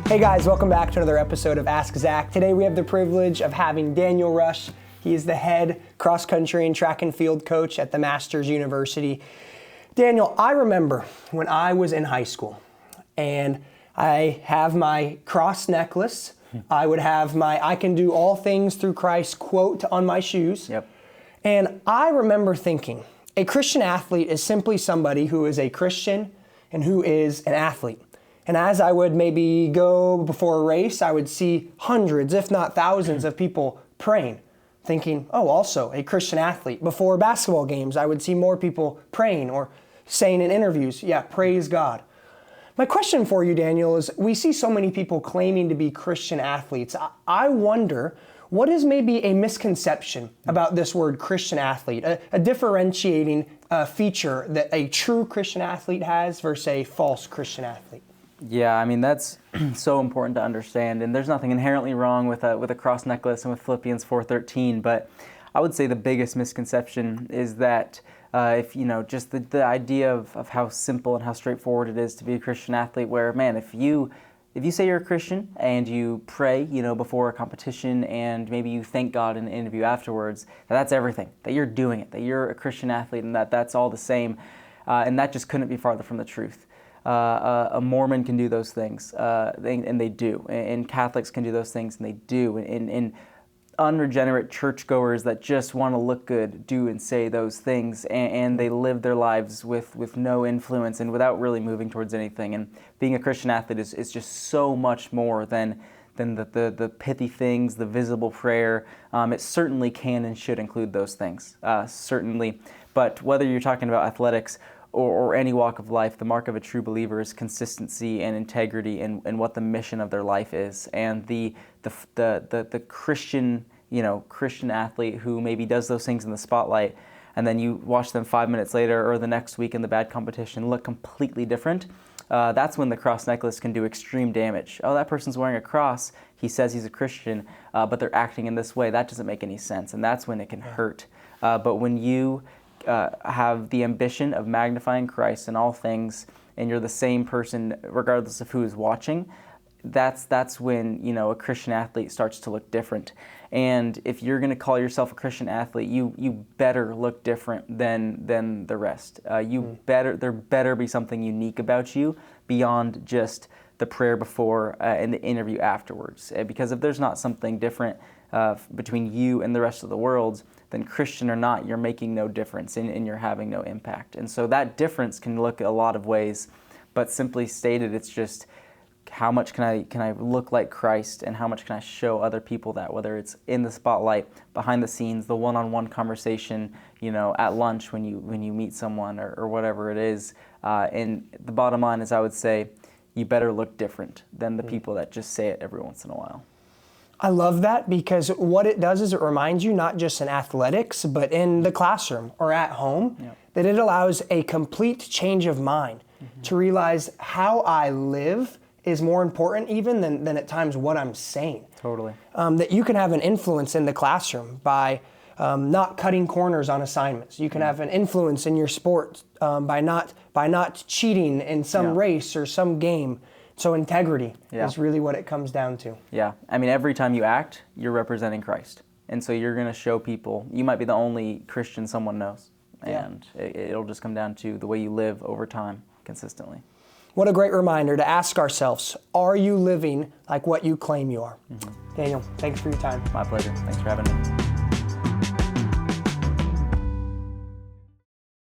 Hey guys, welcome back to another episode of Ask Zach. Today we have the privilege of having Daniel Rush. He is the head cross-country and track and field coach at the Masters University. Daniel, I remember when I was in high school and I have my cross necklace. I would have my "I can do all things through Christ" quote on my shoes. Yep. And I remember thinking, a Christian athlete is simply somebody who is a Christian and who is an athlete. And as I would maybe go before a race, I would see hundreds, if not thousands, of people praying, thinking, oh, also a Christian athlete. Before basketball games, I would see more people praying or saying in interviews, yeah, praise God. My question for you, Daniel, is we see so many people claiming to be Christian athletes. I wonder, what is maybe a misconception about this word Christian athlete, a differentiating feature that a true Christian athlete has versus a false Christian athlete? Yeah, I mean, that's so important to understand, and there's nothing inherently wrong with a cross necklace and with Philippians 4:13, but I would say the biggest misconception is that if, just the idea of how simple and how straightforward it is to be a Christian athlete, where, man, if you say you're a Christian and you pray, before a competition and maybe you thank God in an interview afterwards, that's everything, that you're doing it, that you're a Christian athlete and that's all the same, and that just couldn't be farther from the truth. A Mormon can do those things, and they do. And Catholics can do those things, and they do. And unregenerate churchgoers that just want to look good do and say those things, and they live their lives with no influence and without really moving towards anything. And being a Christian athlete is just so much more than the pithy things, the visible prayer. It certainly can and should include those things, certainly. But whether you're talking about athletics or any walk of life, the mark of a true believer is consistency and integrity and what the mission of their life is. And the Christian, Christian athlete who maybe does those things in the spotlight, and then you watch them 5 minutes later or the next week in the bad competition look completely different, that's when the cross necklace can do extreme damage. Oh, that person's wearing a cross, he says he's a Christian, but they're acting in this way. That doesn't make any sense, and that's when it can hurt. But when you have the ambition of magnifying Christ in all things, and you're the same person regardless of who is watching, that's when a Christian athlete starts to look different. And if you're going to call yourself a Christian athlete, you better look different than the rest. There better be something unique about you beyond just the prayer before and the interview afterwards. Because if there's not something different between you and the rest of the world, then Christian or not, you're making no difference and you're having no impact. And so that difference can look a lot of ways, but simply stated, it's just how much can I look like Christ, and how much can I show other people that, whether it's in the spotlight, behind the scenes, the one-on-one conversation, at lunch when you meet someone or whatever it is. And the bottom line is, I would say, you better look different than the people that just say it every once in a while. I love that, because what it does is it reminds you, not just in athletics, but in the classroom or at home, that it allows a complete change of mind to realize how I live is more important even than at times what I'm saying. Totally. That you can have an influence in the classroom by not cutting corners on assignments. You can have an influence in your sport by not cheating in some race or some game. So integrity is really what it comes down to. Yeah. I mean, every time you act, you're representing Christ. And so you're going to show people, you might be the only Christian someone knows. And it'll just come down to the way you live over time consistently. What a great reminder to ask ourselves, are you living like what you claim you are? Daniel, thanks for your time. My pleasure. Thanks for having me.